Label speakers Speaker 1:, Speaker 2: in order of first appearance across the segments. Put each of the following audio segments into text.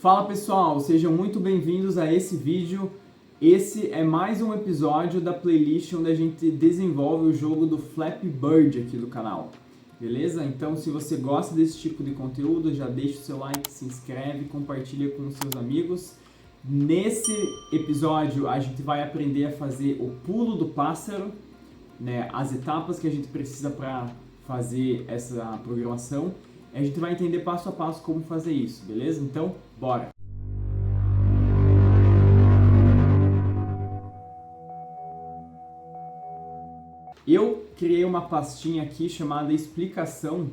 Speaker 1: Fala pessoal, sejam muito bem-vindos a esse vídeo. Esse é mais um episódio da playlist onde a gente desenvolve o jogo do Flappy Bird aqui do canal. Beleza? Então se você gosta desse tipo de conteúdo, já deixa o seu like, se inscreve, compartilha com os seus amigos. Nesse episódio a gente vai aprender a fazer o pulo do pássaro, né? As etapas que a gente precisa para fazer essa programação. A gente vai entender passo a passo como fazer isso, beleza? Então, bora! Eu criei uma pastinha aqui chamada explicação,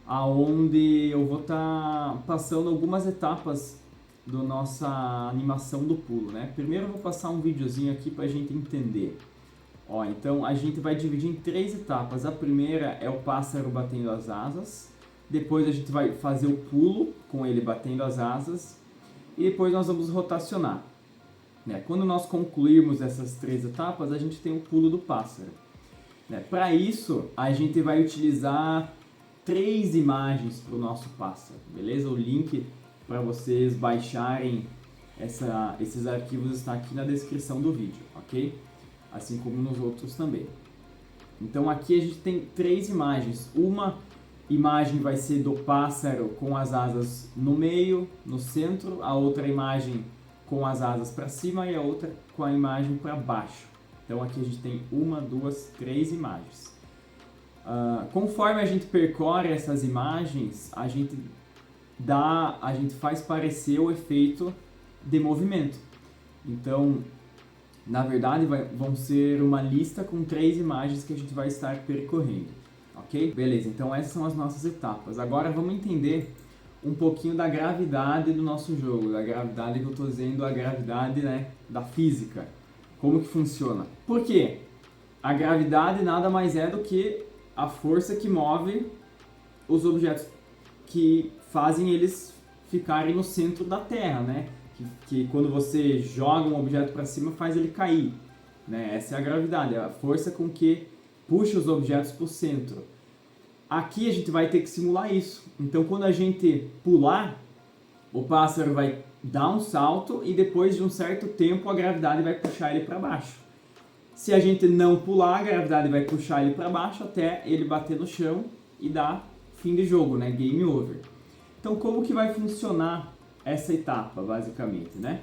Speaker 1: aonde eu vou estar passando algumas etapas da nossa animação do pulo, né? Primeiro eu vou passar um videozinho aqui para a gente entender. Ó, então a gente vai dividir em 3 etapas. A primeira é o pássaro batendo as asas. Depois a gente vai fazer o pulo com ele batendo as asas. E depois nós vamos rotacionar, né? Quando nós concluirmos essas 3 etapas, a gente tem o pulo do pássaro, né? Para isso, a gente vai utilizar 3 imagens para o nosso pássaro, beleza? O link para vocês baixarem esses arquivos está aqui na descrição do vídeo, ok? Assim como nos outros também. Então aqui a gente tem 3 imagens. Uma imagem vai ser do pássaro com as asas no meio, no centro. A outra imagem com as asas para cima e a outra com a imagem para baixo. Então aqui a gente tem 1, 2, 3 imagens. Conforme a gente percorre essas imagens, a gente faz parecer o efeito de movimento. Então, na verdade, vão ser uma lista com 3 imagens que a gente vai estar percorrendo. Ok? Beleza, então essas são as nossas etapas. Agora vamos entender um pouquinho da gravidade do nosso jogo. Da gravidade que eu estou dizendo, a gravidade, né, da física. Como que funciona? Por quê? A gravidade nada mais é do que a força que move os objetos, que fazem eles ficarem no centro da Terra, né? Que quando você joga um objeto para cima faz ele cair, né? Essa é a gravidade, é a força com que puxa os objetos para o centro. Aqui a gente vai ter que simular isso. Então quando a gente pular, o pássaro vai dar um salto e depois de um certo tempo a gravidade vai puxar ele para baixo. Se a gente não pular, a gravidade vai puxar ele para baixo até ele bater no chão e dar fim de jogo, né? Game over. Então como que vai funcionar essa etapa, basicamente, né?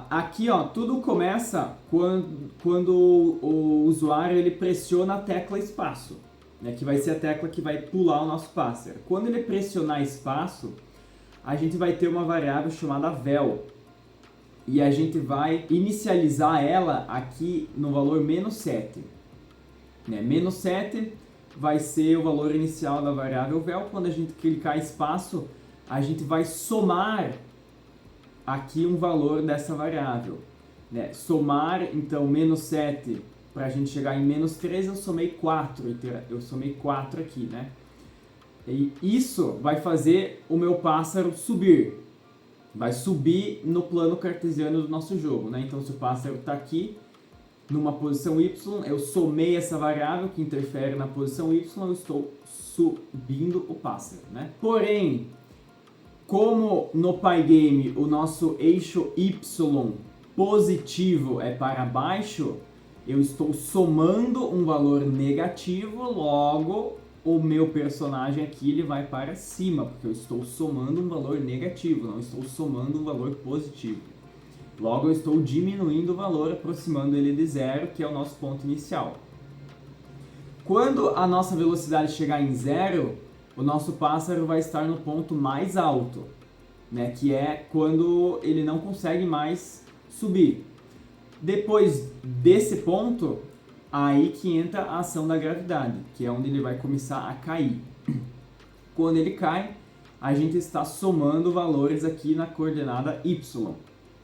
Speaker 1: Aqui, ó, tudo começa quando o usuário ele pressiona a tecla espaço, né? Que vai ser a tecla que vai pular o nosso pássaro. Quando ele pressionar espaço, a gente vai ter uma variável chamada vel. E a gente vai inicializar ela aqui no valor -7. Né? -7 vai ser o valor inicial da variável vel. Quando a gente clicar espaço, a gente vai somar aqui um valor dessa variável, né? Somar, então, -7, para a gente chegar em -3, eu somei 4. Eu somei 4 aqui, né? E isso vai fazer o meu pássaro subir. Vai subir no plano cartesiano do nosso jogo, né? Então, se o pássaro está aqui, numa posição y, eu somei essa variável que interfere na posição y, eu estou subindo o pássaro, né? Porém, como no Pygame o nosso eixo y positivo é para baixo, eu estou somando um valor negativo, logo o meu personagem aqui ele vai para cima, porque eu estou somando um valor negativo, não estou somando um valor positivo. Logo eu estou diminuindo o valor, aproximando ele de 0, que é o nosso ponto inicial. Quando a nossa velocidade chegar em 0, o nosso pássaro vai estar no ponto mais alto, né? Que é quando ele não consegue mais subir. Depois desse ponto, aí que entra a ação da gravidade, que é onde ele vai começar a cair. Quando ele cai, a gente está somando valores aqui na coordenada y,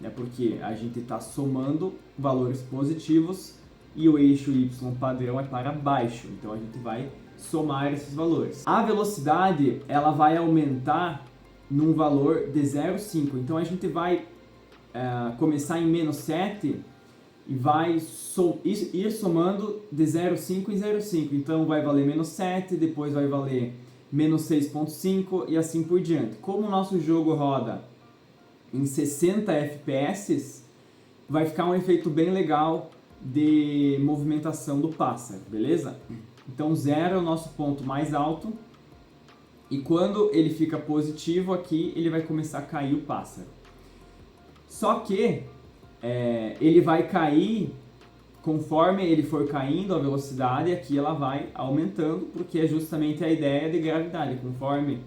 Speaker 1: né? Porque a gente está somando valores positivos e o eixo y padrão é para baixo, então a gente vai somar esses valores. A velocidade ela vai aumentar num valor de 0,5. Então a gente vai começar em -7 e vai ir somando de 0,5 em 0,5. Então vai valer -7, depois vai valer -6,5 e assim por diante. Como o nosso jogo roda em 60 FPS, vai ficar um efeito bem legal de movimentação do pássaro, beleza? Então 0 é o nosso ponto mais alto, e quando ele fica positivo aqui, ele vai começar a cair o pássaro. Só que ele vai cair, conforme ele for caindo, a velocidade aqui ela vai aumentando, porque é justamente a ideia de gravidade. Conforme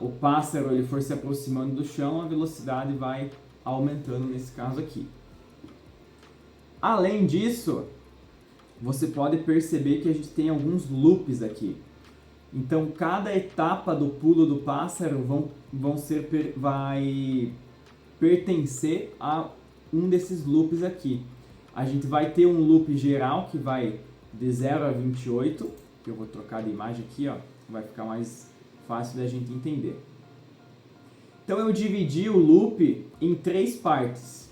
Speaker 1: o pássaro ele for se aproximando do chão, a velocidade vai aumentando nesse caso aqui. Além disso, você pode perceber que a gente tem alguns loops aqui. Então, cada etapa do pulo do pássaro vai pertencer a um desses loops aqui. A gente vai ter um loop geral que vai de 0 a 28, que eu vou trocar de imagem aqui, ó, vai ficar mais fácil da gente entender. Então eu dividi o loop em 3 partes.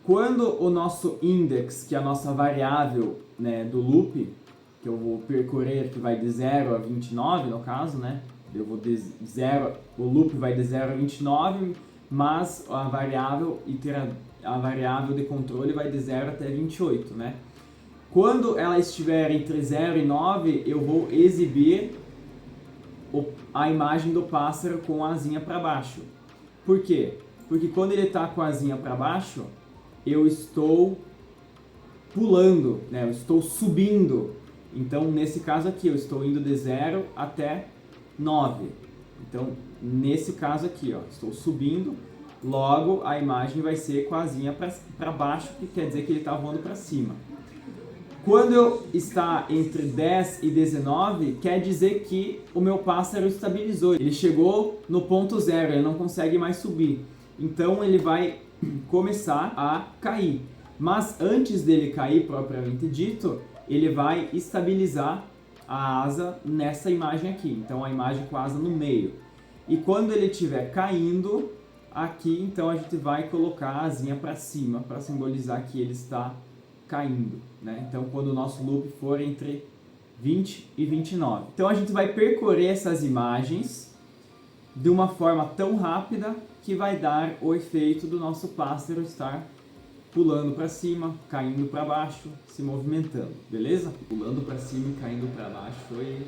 Speaker 1: Quando o nosso index, que é a nossa variável, né, do loop, que eu vou percorrer, que vai de 0 a 29 no caso, né? O loop vai de 0 a 29, mas a variável de controle vai de 0 até 28, né? Quando ela estiver entre 0 e 9, eu vou exibir a imagem do pássaro com a asinha para baixo. Por quê? Porque quando ele está com a asinha para baixo, eu estou pulando, né? Eu estou subindo. Então, nesse caso aqui, eu estou indo de 0 até 9. Então, nesse caso aqui, ó, estou subindo, logo a imagem vai ser com a asinha para baixo, que quer dizer que ele está voando para cima. Quando está entre 10 e 19, quer dizer que o meu pássaro estabilizou. Ele chegou no ponto zero, ele não consegue mais subir. Então, ele vai começar a cair. Mas antes dele cair, propriamente dito, ele vai estabilizar a asa nessa imagem aqui. Então a imagem com a asa no meio. E quando ele estiver caindo, aqui então a gente vai colocar a asinha para cima para simbolizar que ele está caindo, né? Então quando o nosso loop for entre 20 e 29. Então a gente vai percorrer essas imagens de uma forma tão rápida que vai dar o efeito do nosso pássaro estar pulando para cima, caindo para baixo, se movimentando, beleza? Pulando para cima e caindo para baixo foi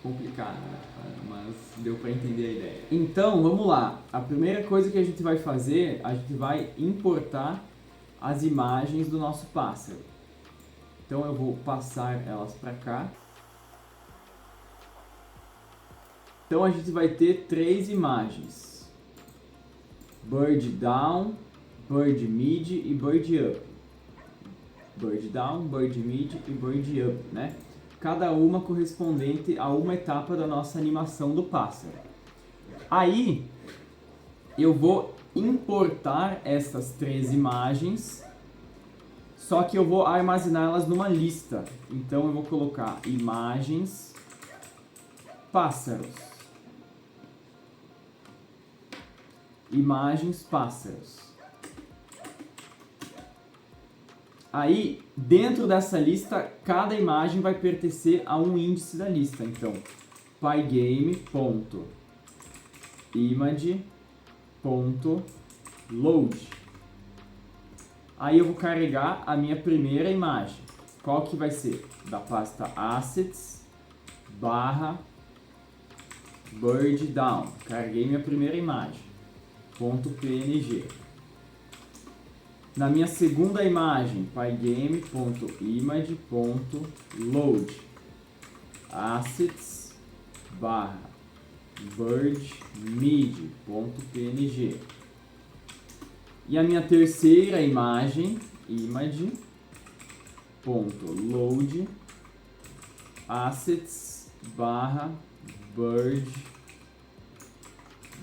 Speaker 1: complicado, né? Mas deu para entender a ideia. Então, vamos lá. A primeira coisa que a gente vai fazer, a gente vai importar as imagens do nosso pássaro. Então eu vou passar elas para cá. Então a gente vai ter 3 imagens. Bird down, Bird mid e Bird up. Bird down, Bird mid e Bird up, né? Cada uma correspondente a uma etapa da nossa animação do pássaro. Aí eu vou importar essas 3 imagens, só que eu vou armazená-las numa lista. Então eu vou colocar imagens pássaros. Imagens pássaros. Aí, dentro dessa lista, cada imagem vai pertencer a um índice da lista. Então, pygame.image.load. Aí eu vou carregar a minha primeira imagem. Qual que vai ser? Da pasta assets /bird down. Carreguei minha primeira imagem. .png. Na minha segunda imagem, pygame.image.load assets /birdmid.png. E a minha terceira imagem, image.load assets /bird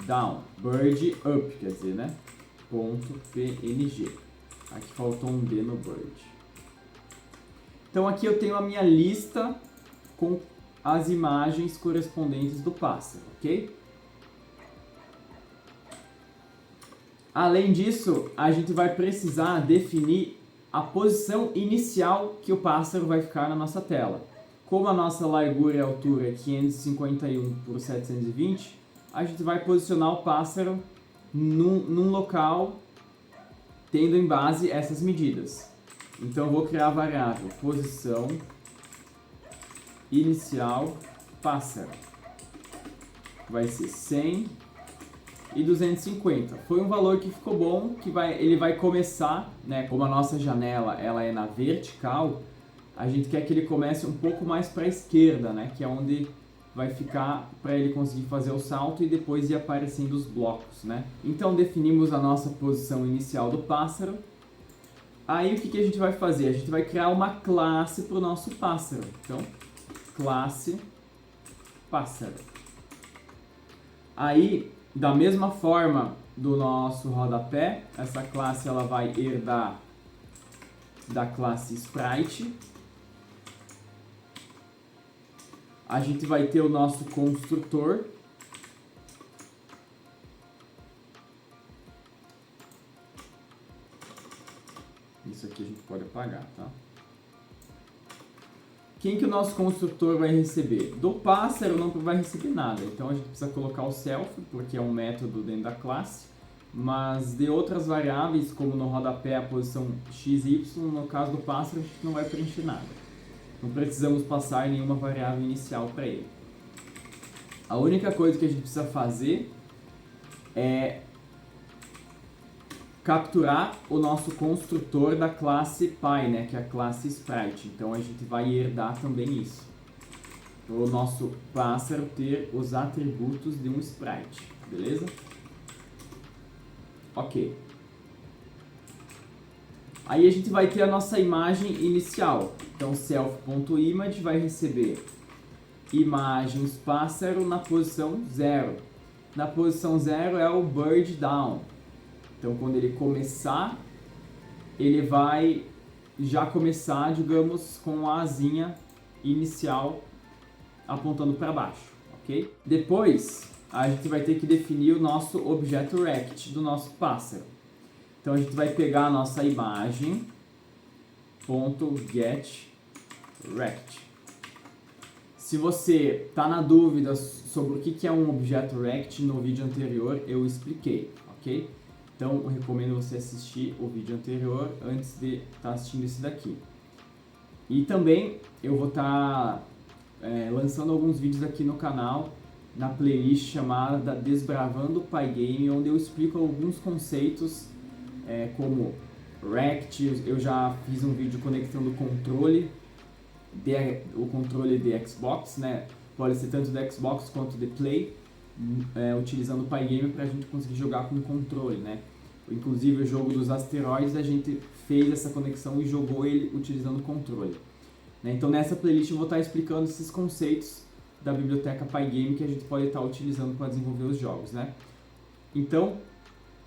Speaker 1: down, bird up, quer dizer, né? .png. Aqui faltou um D no bird. Então aqui eu tenho a minha lista com as imagens correspondentes do pássaro, ok? Além disso, a gente vai precisar definir a posição inicial que o pássaro vai ficar na nossa tela. Como a nossa largura e altura é 551 por 720, a gente vai posicionar o pássaro num local tendo em base essas medidas. Então eu vou criar a variável posição inicial pássaro. Vai ser 100 e 250. Foi um valor que ficou bom, que ele vai começar, né, como a nossa janela ela é na vertical, a gente quer que ele comece um pouco mais para a esquerda, né, que é onde vai ficar para ele conseguir fazer o salto e depois ir aparecendo os blocos, né? Então definimos a nossa posição inicial do pássaro. Aí o que a gente vai fazer? A gente vai criar uma classe para o nosso pássaro. Então, classe pássaro. Aí, da mesma forma do nosso rodapé, essa classe ela vai herdar da classe sprite. A gente vai ter o nosso construtor. Isso aqui a gente pode apagar, tá? Quem que o nosso construtor vai receber? Do pássaro não vai receber nada, então a gente precisa colocar o self, porque é um método dentro da classe, mas de outras variáveis, como no rodapé a posição x e y, no caso do pássaro a gente não vai preencher nada. Não precisamos passar nenhuma variável inicial para ele. A única coisa que a gente precisa fazer é capturar o nosso construtor da classe Py, né, que é a classe Sprite. Então a gente vai herdar também isso. Para o nosso pássaro ter os atributos de um Sprite, beleza? Ok. Aí a gente vai ter a nossa imagem inicial. Então self.image vai receber imagens pássaro na posição 0. Na posição 0 é o bird down. Então quando ele começar, ele vai já começar, digamos, com a asinha inicial apontando para baixo, ok? Depois a gente vai ter que definir o nosso objeto rect do nosso pássaro. Então a gente vai pegar a nossa imagem .getRect. Se você está na dúvida sobre o que é um objeto rect, no vídeo anterior eu expliquei, ok? Então eu recomendo você assistir o vídeo anterior antes de estar assistindo esse daqui. E também eu vou estar lançando alguns vídeos aqui no canal, na playlist chamada Desbravando Pygame, onde eu explico alguns conceitos como Rect. Eu já fiz um vídeo conectando o controle de Xbox, né? Pode ser tanto do Xbox quanto de Play, utilizando o Pygame para a gente conseguir jogar com controle, né? Inclusive o jogo dos asteroides a gente fez essa conexão e jogou ele utilizando o controle, né? Então nessa playlist eu vou estar explicando esses conceitos da biblioteca Pygame que a gente pode estar utilizando para desenvolver os jogos, né? Então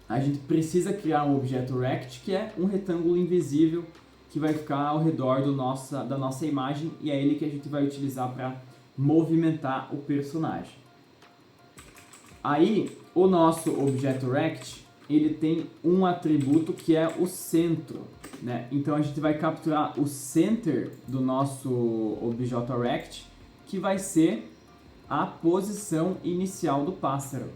Speaker 1: a gente precisa criar um objeto rect, que é um retângulo invisível que vai ficar ao redor da nossa imagem, e é ele que a gente vai utilizar para movimentar o personagem. Aí, o nosso objeto rect, ele tem um atributo que é o centro, né? Então a gente vai capturar o center do nosso objeto rect, que vai ser a posição inicial do pássaro.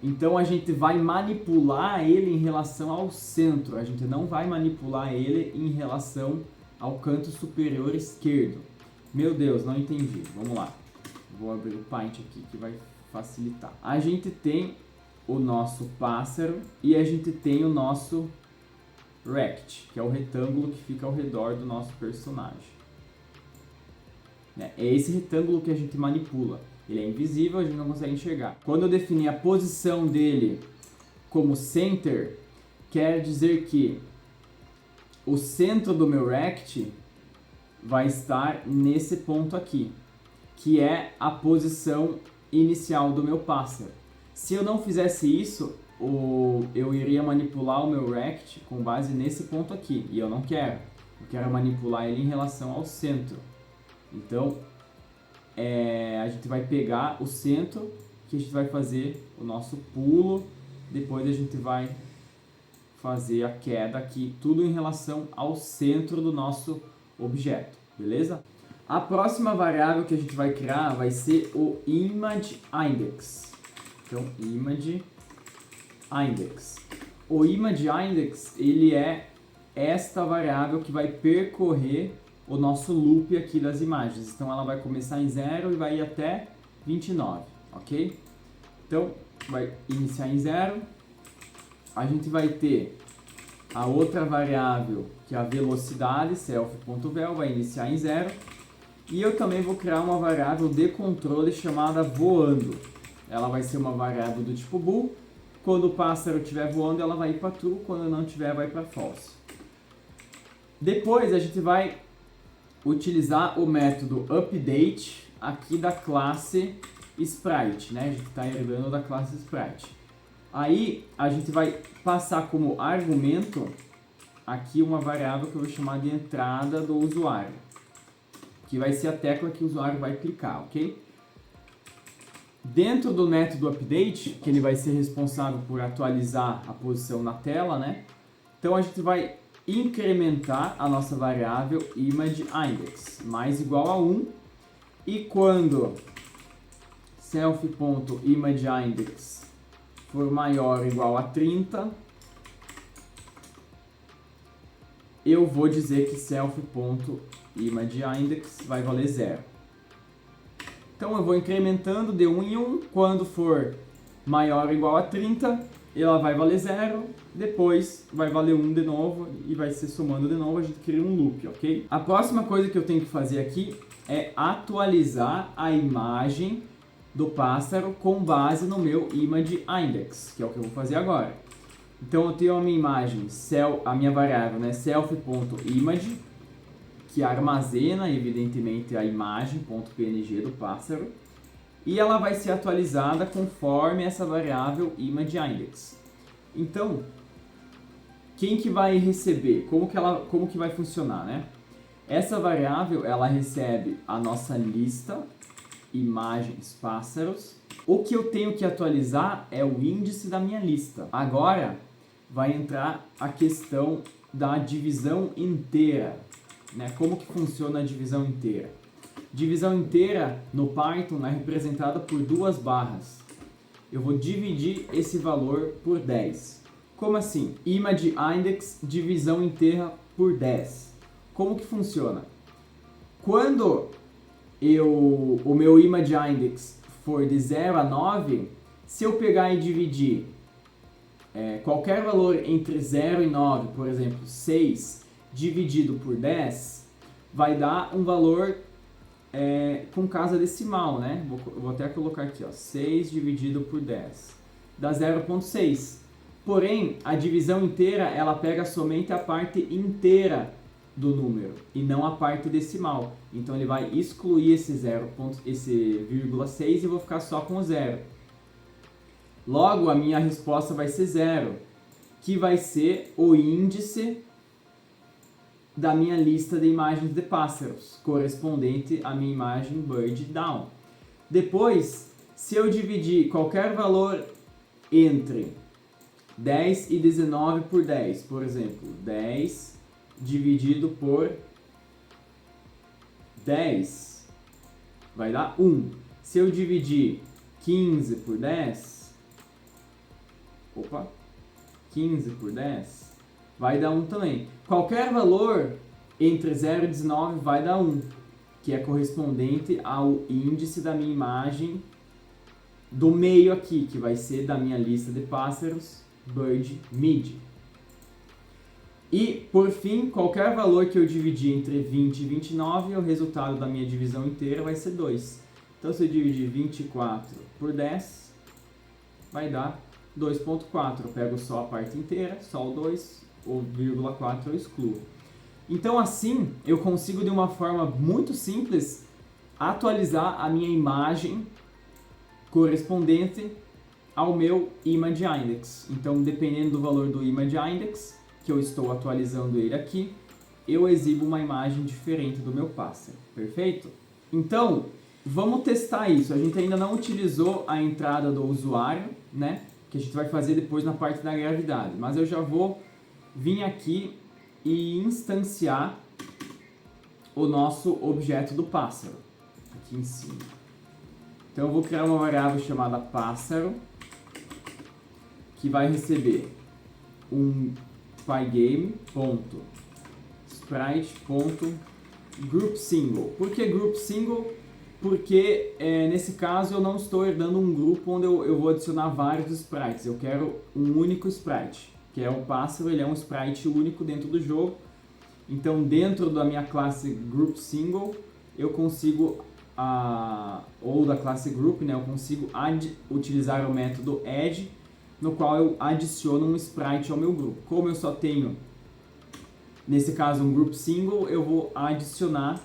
Speaker 1: Então a gente vai manipular ele em relação ao centro, a gente não vai manipular ele em relação ao canto superior esquerdo. Meu Deus, não entendi. Vamos lá. Vou abrir o Paint aqui que vai facilitar. A gente tem o nosso pássaro e a gente tem o nosso rect, que é o retângulo que fica ao redor do nosso personagem. É esse retângulo que a gente manipula. Ele é invisível, a gente não consegue enxergar. Quando eu definir a posição dele como center, quer dizer que o centro do meu rect vai estar nesse ponto aqui, que é a posição inicial do meu pássaro. Se eu não fizesse isso, eu iria manipular o meu rect com base nesse ponto aqui, e eu não quero. Eu quero manipular ele em relação ao centro. Então, a gente vai pegar o centro, que a gente vai fazer o nosso pulo, depois a gente vai fazer a queda aqui, tudo em relação ao centro do nosso objeto, beleza? A próxima variável que a gente vai criar vai ser o ImageIndex. Então, ImageIndex. O ImageIndex, ele é esta variável que vai percorrer o nosso loop aqui das imagens. Então, ela vai começar em 0 e vai ir até 29, ok? Então, vai iniciar em 0. A gente vai ter a outra variável, que é a velocidade, self.vel, vai iniciar em 0. E eu também vou criar uma variável de controle chamada voando. Ela vai ser uma variável do tipo bool. Quando o pássaro estiver voando, ela vai ir para true. Quando não estiver, vai para false. Depois, a gente vai utilizar o método update aqui da classe sprite, né? A gente está herdando da classe sprite. Aí, a gente vai passar como argumento aqui uma variável que eu vou chamar de entrada do usuário, que vai ser a tecla que o usuário vai clicar, ok? Dentro do método update, que ele vai ser responsável por atualizar a posição na tela, né? Então a gente vai incrementar a nossa variável ImageIndex mais igual a 1, e quando self.ImageIndex for maior ou igual a 30, eu vou dizer que self.ImageIndex vai valer 0. Então eu vou incrementando de 1 em 1, quando for maior ou igual a 30, ela vai valer 0, depois vai valer 1 de novo e vai ser somando de novo, a gente cria um loop, ok? A próxima coisa que eu tenho que fazer aqui é atualizar a imagem do pássaro com base no meu ImageIndex, que é o que eu vou fazer agora. Então eu tenho a minha imagem, a minha variável, né, self.image, que armazena, evidentemente, a imagem.png do pássaro, e ela vai ser atualizada conforme essa variável ImageIndex. Então, quem que vai receber? Como que vai funcionar, né? Essa variável, ela recebe a nossa lista imagens pássaros. O que eu tenho que atualizar é o índice da minha lista. Agora, vai entrar a questão da divisão inteira. Né? Como que funciona a divisão inteira? Divisão inteira no Python é representada por duas barras. Eu vou dividir esse valor por 10. Como assim? ImageIndex divisão inteira por 10. Como que funciona? Quando o meu ImageIndex for de 0 a 9, se eu pegar e dividir qualquer valor entre 0 e 9, por exemplo, 6, dividido por 10, vai dar um valor com casa decimal, né? Vou até colocar aqui, ó, 6 dividido por 10, dá 0,6. Porém, a divisão inteira, ela pega somente a parte inteira do número e não a parte decimal. Então ele vai excluir esse 0,6 e vou ficar só com o 0. Logo, a minha resposta vai ser 0, que vai ser o índice da minha lista de imagens de pássaros, correspondente à minha imagem bird down. Depois, se eu dividir qualquer valor entre 10 e 19 por 10, por exemplo, 10 dividido por 10 vai dar 1. Se eu dividir 15 por 10, 15 por 10 vai dar 1 também. Qualquer valor entre 0 e 19 vai dar 1, que é correspondente ao índice da minha imagem do meio aqui, que vai ser da minha lista de pássaros bird mid. E, por fim, qualquer valor que eu dividir entre 20 e 29, o resultado da minha divisão inteira vai ser 2. Então, se eu dividir 24 por 10, vai dar 2,4. Eu pego só a parte inteira, só o 2, o vírgula 4 eu excluo. Então, assim, eu consigo, de uma forma muito simples, atualizar a minha imagem correspondente ao meu ImageIndex. Então, dependendo do valor do ImageIndex, que eu estou atualizando ele aqui, eu exibo uma imagem diferente do meu pássaro. Perfeito? Então, vamos testar isso. A gente ainda não utilizou a entrada do usuário, né? Que a gente vai fazer depois na parte da gravidade. Mas eu já vou vir aqui e instanciar o nosso objeto do pássaro, aqui em cima. Então eu vou criar uma variável chamada pássaro, que vai receber um pygame.sprite.groupSingle. Por que groupSingle? Porque nesse caso eu não estou herdando um grupo onde eu vou adicionar vários sprites. Eu quero um único sprite, que é o pássaro. Ele é um sprite único dentro do jogo. Então, dentro da minha classe groupSingle, eu consigo, ou da classe group, né, eu consigo utilizar o método add, no qual eu adiciono um sprite ao meu grupo. Como eu só tenho, nesse caso, um groupSingle, eu vou adicionar,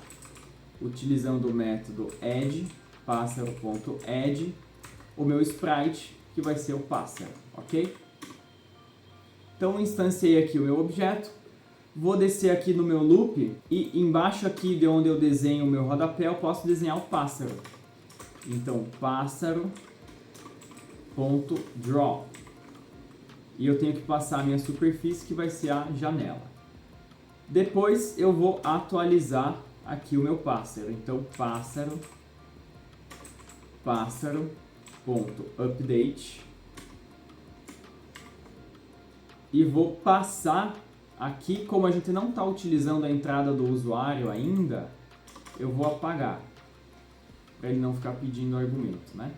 Speaker 1: utilizando o método add, pássaro.add, o meu sprite, que vai ser o pássaro, ok? Então, instanciei aqui o meu objeto, vou descer aqui no meu loop e embaixo aqui de onde eu desenho o meu rodapé, eu posso desenhar o pássaro. Então, pássaro.draw. E eu tenho que passar a minha superfície, que vai ser a janela. Depois eu vou atualizar aqui o meu pássaro. Então, pássaro.update. E vou passar aqui, como a gente não está utilizando a entrada do usuário ainda, eu vou apagar, para ele não ficar pedindo argumento, né?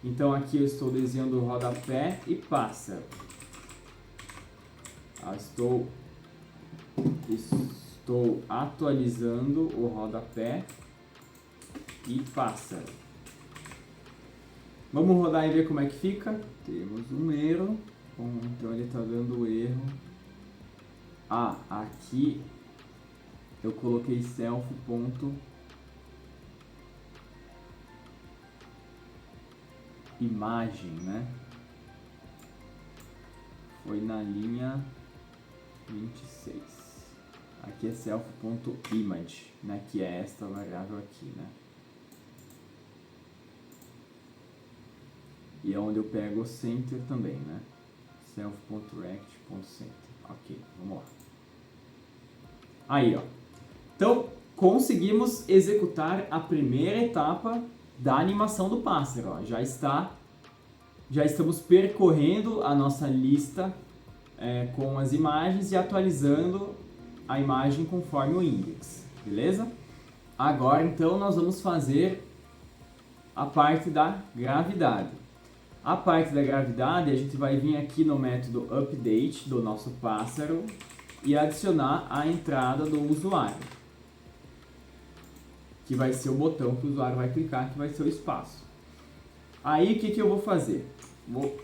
Speaker 1: Então aqui eu estou desenhando o rodapé e pássaro. Estou atualizando o rodapé e pássaro. Vamos rodar e ver como é que fica. Temos um erro. Bom, então ele está dando erro. Aqui eu coloquei self.imagem, né? Foi na linha 26. Aqui é self.image, né? Que é esta variável aqui, né? E é onde eu pego o center também, né? self.rect.center. Ok, vamos lá. Aí, ó. Então, conseguimos executar a primeira etapa da animação do pássaro. Ó. Já estamos percorrendo a nossa lista com as imagens e atualizando a imagem conforme o index, beleza? Agora, então, nós vamos fazer a parte da gravidade. A parte da gravidade, a gente vai vir aqui no método update do nosso pássaro e adicionar a entrada do usuário, que vai ser o botão que o usuário vai clicar, que vai ser o espaço. Aí, o que eu vou fazer? Vou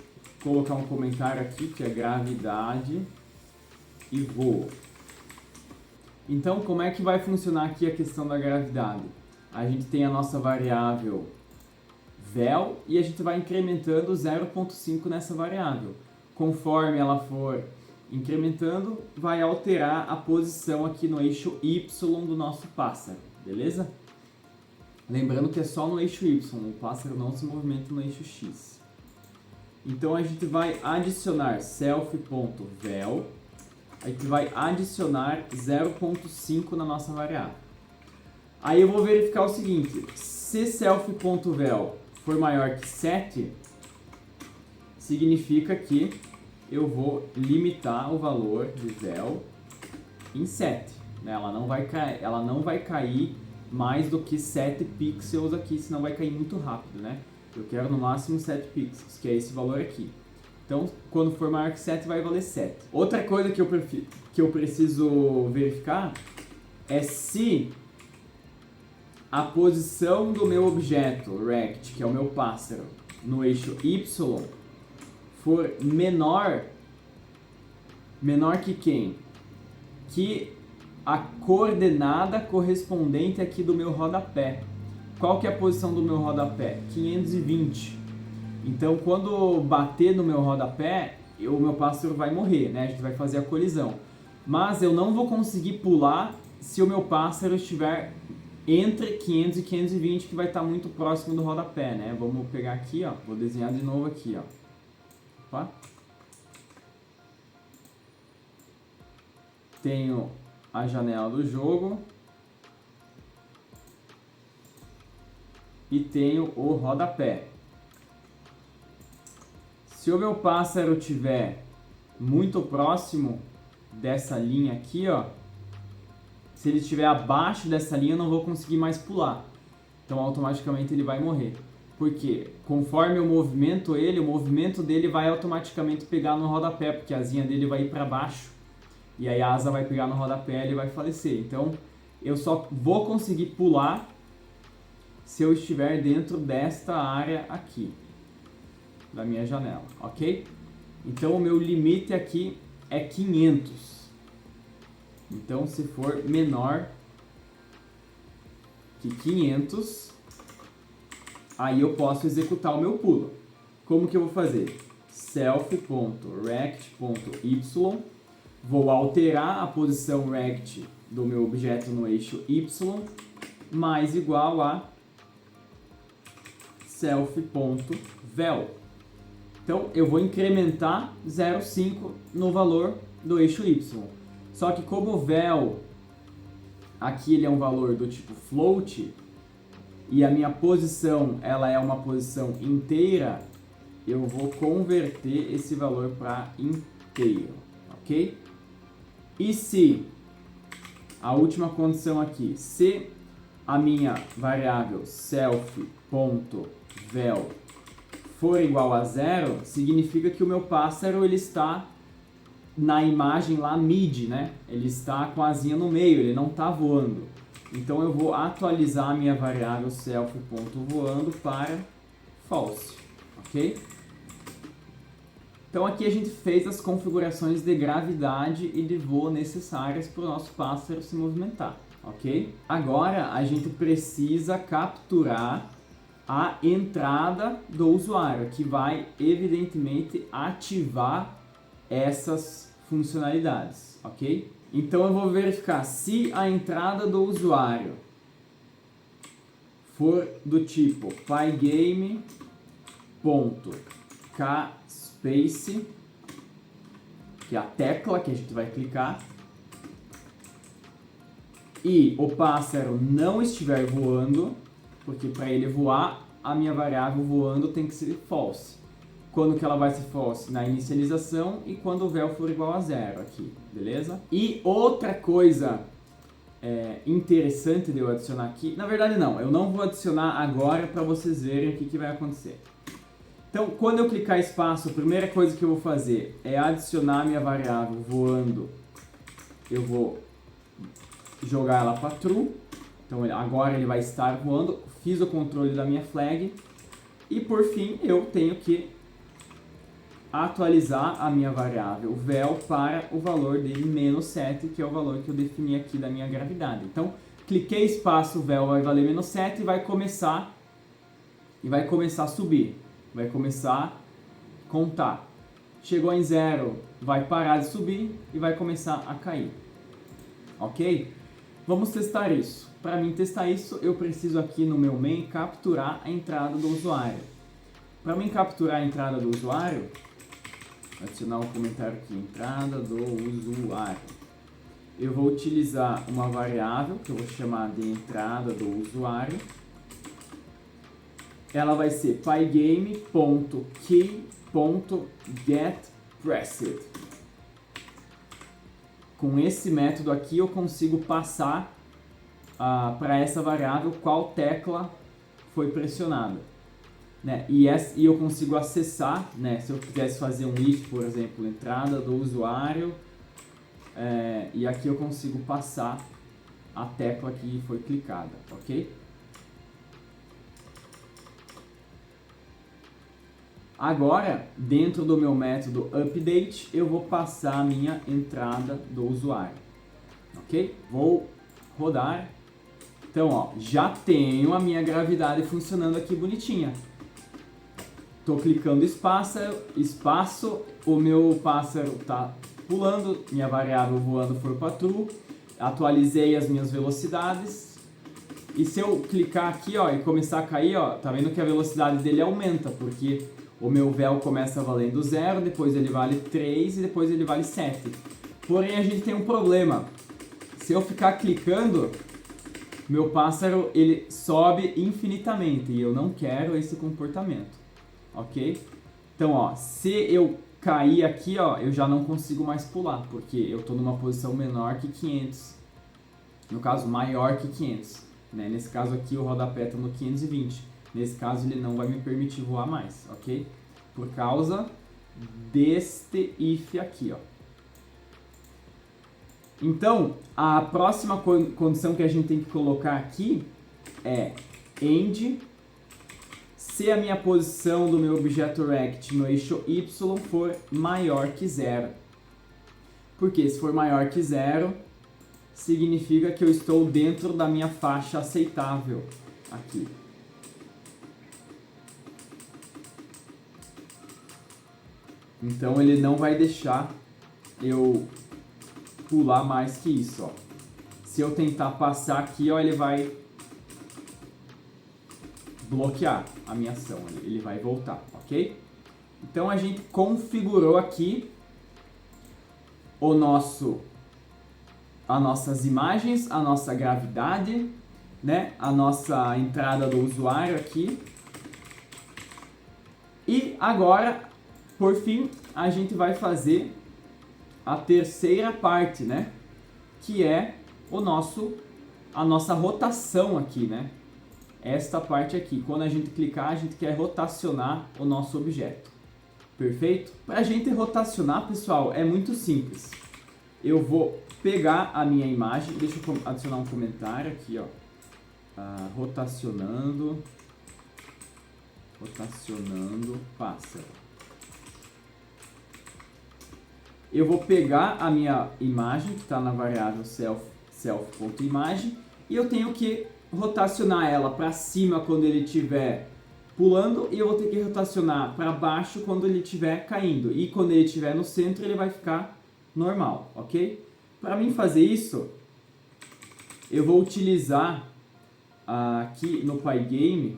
Speaker 1: colocar um comentário aqui, que é gravidade e voo. Então, como é que vai funcionar aqui a questão da gravidade? A gente tem a nossa variável vel e a gente vai incrementando 0,5 nessa variável. Conforme ela for incrementando, vai alterar a posição aqui no eixo Y do nosso pássaro, beleza? Lembrando que é só no eixo Y, o pássaro não se movimenta no eixo X. Então a gente vai adicionar self.vel, a gente vai adicionar 0,5 na nossa variável. Aí eu vou verificar o seguinte, se self.vel for maior que 7, significa que eu vou limitar o valor de vel em 7. Né? Ela não vai cair mais do que 7 pixels aqui, senão vai cair muito rápido. Né? Eu quero no máximo 7 pixels, que é esse valor aqui. Então, quando for maior que 7, vai valer 7. Outra coisa que eu preciso verificar é se a posição do meu objeto rect, que é o meu pássaro, no eixo Y, for menor que quem? Que a coordenada correspondente aqui do meu rodapé. Qual que é a posição do meu rodapé? 520. Então, quando bater no meu rodapé, o meu pássaro vai morrer, né? A gente vai fazer a colisão. Mas eu não vou conseguir pular se o meu pássaro estiver entre 500 e 520, que vai estar muito próximo do rodapé, né? Vamos pegar aqui, ó. Vou desenhar de novo aqui, ó. Opa. Tenho a janela do jogo. E tenho o rodapé. Se o meu pássaro estiver muito próximo dessa linha aqui, ó, se ele estiver abaixo dessa linha, eu não vou conseguir mais pular. Então automaticamente ele vai morrer. Porque conforme eu movimento ele, o movimento dele vai automaticamente pegar no rodapé, porque a asinha dele vai ir para baixo. E aí a asa vai pegar no rodapé e ele vai falecer. Então eu só vou conseguir pular se eu estiver dentro desta área aqui, da minha janela, ok? Então o meu limite aqui é 500. Então se for menor que 500, aí eu posso executar o meu pulo. Como que eu vou fazer? Self.rect.y, vou alterar a posição rect do meu objeto no eixo y, mais igual a self.vel. Então eu vou incrementar 0,5 no valor do eixo y. Só que como o vel aqui ele é um valor do tipo float e a minha posição ela é uma posição inteira, eu vou converter esse valor para inteiro, ok? E se a última condição aqui, se a minha variável self.vel for igual a 0, significa que o meu pássaro ele está na imagem lá mid, né? Ele está com a asinha no meio, ele não está voando. Então eu vou atualizar a minha variável self.voando para false, ok? Então aqui a gente fez as configurações de gravidade e de voo necessárias para o nosso pássaro se movimentar, ok? Agora a gente precisa capturar a entrada do usuário, que vai evidentemente ativar essas funcionalidades, ok? Então eu vou verificar se a entrada do usuário for do tipo pygame.kspace, que é a tecla que a gente vai clicar, e o pássaro não estiver voando, porque para ele voar, a minha variável voando tem que ser false. Quando que ela vai ser false? Na inicialização e quando o vel for igual a 0 aqui, beleza? E outra coisa interessante de eu adicionar aqui, na verdade não, eu não vou adicionar agora para vocês verem o que vai acontecer. Então, quando eu clicar espaço, a primeira coisa que eu vou fazer é adicionar a minha variável voando. Eu vou jogar ela para true. Então agora ele vai estar voando. Fiz o controle da minha flag. E por fim eu tenho que atualizar a minha variável vel para o valor de menos 7, que é o valor que eu defini aqui da minha gravidade. Então cliquei espaço, vel vai valer menos 7 e vai começar a subir. Vai começar a contar. Chegou em 0, vai parar de subir e vai começar a cair. Ok? Vamos testar isso. Para mim testar isso, eu preciso aqui no meu main capturar a entrada do usuário. Para mim capturar a entrada do usuário, adicionar um comentário aqui, entrada do usuário. Eu vou utilizar uma variável que eu vou chamar de entrada do usuário. Ela vai ser pygame.key.getPressed. Com esse método aqui eu consigo passar para essa variável qual tecla foi pressionada, né? E eu consigo acessar, né? Se eu quisesse fazer um if, por exemplo, entrada do usuário, e aqui eu consigo passar a tecla que foi clicada, ok? Agora, dentro do meu método update, eu vou passar a minha entrada do usuário, ok? Vou rodar. Então, ó, já tenho a minha gravidade funcionando aqui bonitinha. Estou clicando espaço, o meu pássaro está pulando, minha variável voando for para true, atualizei as minhas velocidades. E se eu clicar aqui, ó, e começar a cair, ó, tá vendo que a velocidade dele aumenta, porque o meu vel começa valendo 0, depois ele vale 3 e depois ele vale 7. Porém, a gente tem um problema. Se eu ficar clicando, meu pássaro ele sobe infinitamente e eu não quero esse comportamento, ok? Então, ó, se eu cair aqui, ó, eu já não consigo mais pular, porque eu estou numa posição menor que 500. No caso, maior que 500. Né? Nesse caso aqui, o rodapé está no 520. Nesse caso, ele não vai me permitir voar mais, ok? Por causa deste if aqui, ó. Então, a próxima condição que a gente tem que colocar aqui é end se a minha posição do meu objeto rect no eixo y for maior que zero. Porque se for maior que zero, significa que eu estou dentro da minha faixa aceitável aqui. Então ele não vai deixar eu pular mais que isso, ó. Se eu tentar passar aqui, ó, ele vai bloquear a minha ação, ele vai voltar, ok? Então a gente configurou aqui as nossas imagens, a nossa gravidade, né? A nossa entrada do usuário aqui. E agora, por fim, a gente vai fazer a terceira parte, né? Que é a nossa rotação aqui, né? Esta parte aqui. Quando a gente clicar, a gente quer rotacionar o nosso objeto. Perfeito? Para a gente rotacionar, pessoal, é muito simples. Eu vou pegar a minha imagem, deixa eu adicionar um comentário aqui, ó. Rotacionando pássaro. Eu vou pegar a minha imagem, que está na variável self.imagem, e eu tenho que rotacionar ela para cima quando ele estiver pulando, e eu vou ter que rotacionar para baixo quando ele estiver caindo. E quando ele estiver no centro, ele vai ficar normal, ok? Para mim fazer isso, eu vou utilizar aqui no Pygame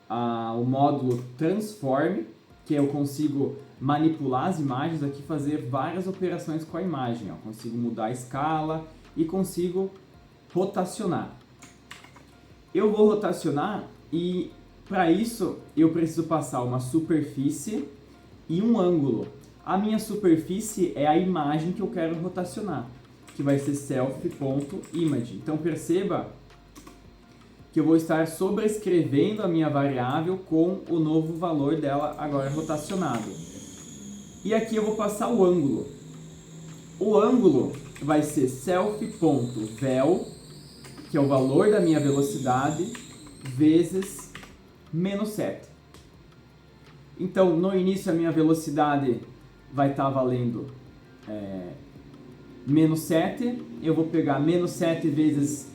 Speaker 1: o módulo Transform, que eu consigo manipular as imagens aqui, fazer várias operações com a imagem. Ó. Consigo mudar a escala e consigo rotacionar. Eu vou rotacionar e para isso eu preciso passar uma superfície e um ângulo. A minha superfície é a imagem que eu quero rotacionar, que vai ser self.image. Então perceba que eu vou estar sobrescrevendo a minha variável com o novo valor dela agora rotacionado. E aqui eu vou passar o ângulo. O ângulo vai ser self.vel, que é o valor da minha velocidade, vezes menos 7. Então, no início a minha velocidade vai estar valendo menos 7. Eu vou pegar menos 7 vezes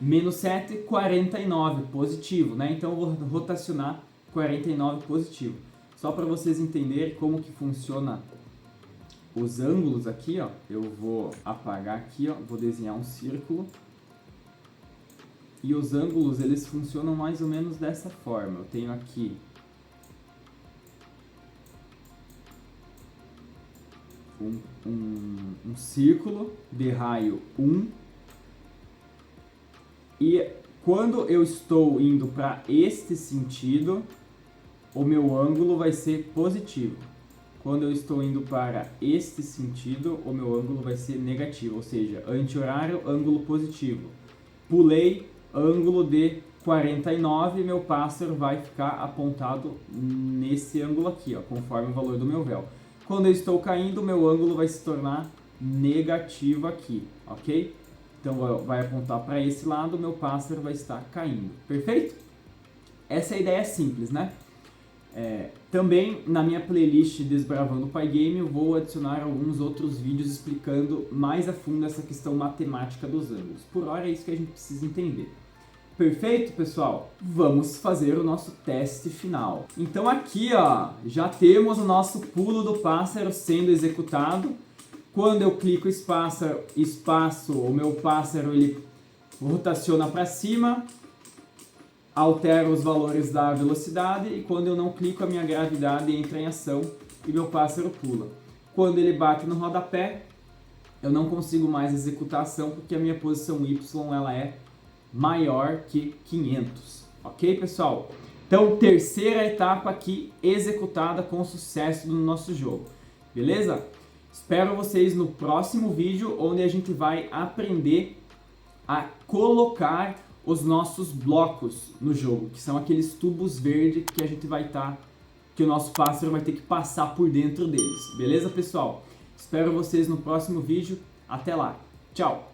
Speaker 1: menos 7, 49 positivo, né? Então eu vou rotacionar 49 positivo. Só para vocês entenderem como que funciona os ângulos aqui, ó. Eu vou apagar aqui, ó. Vou desenhar um círculo. E os ângulos, eles funcionam mais ou menos dessa forma. Eu tenho aqui um círculo de raio 1. E quando eu estou indo para este sentido, o meu ângulo vai ser positivo. Quando eu estou indo para este sentido, o meu ângulo vai ser negativo, ou seja, anti-horário, ângulo positivo. Pulei, ângulo de 49, meu pássaro vai ficar apontado nesse ângulo aqui, ó, conforme o valor do meu véu. Quando eu estou caindo, meu ângulo vai se tornar negativo aqui, ok? Então vai apontar para esse lado, meu pássaro vai estar caindo. Perfeito? Essa é a ideia simples, né? Também na minha playlist Desbravando o Pygame eu vou adicionar alguns outros vídeos explicando mais a fundo essa questão matemática dos ângulos. Por hora é isso que a gente precisa entender. Perfeito, pessoal? Vamos fazer o nosso teste final. Então aqui, ó, já temos o nosso pulo do pássaro sendo executado. Quando eu clico espaço, o meu pássaro ele rotaciona para cima, altera os valores da velocidade, e quando eu não clico, a minha gravidade entra em ação e meu pássaro pula. Quando ele bate no rodapé, eu não consigo mais executar a ação porque a minha posição Y ela é maior que 500. Ok, pessoal? Então, terceira etapa aqui executada com sucesso no nosso jogo, beleza? Espero vocês no próximo vídeo, onde a gente vai aprender a colocar os nossos blocos no jogo, que são aqueles tubos verdes que a gente vai que o nosso pássaro vai ter que passar por dentro deles, beleza, pessoal? Espero vocês no próximo vídeo. Até lá. Tchau!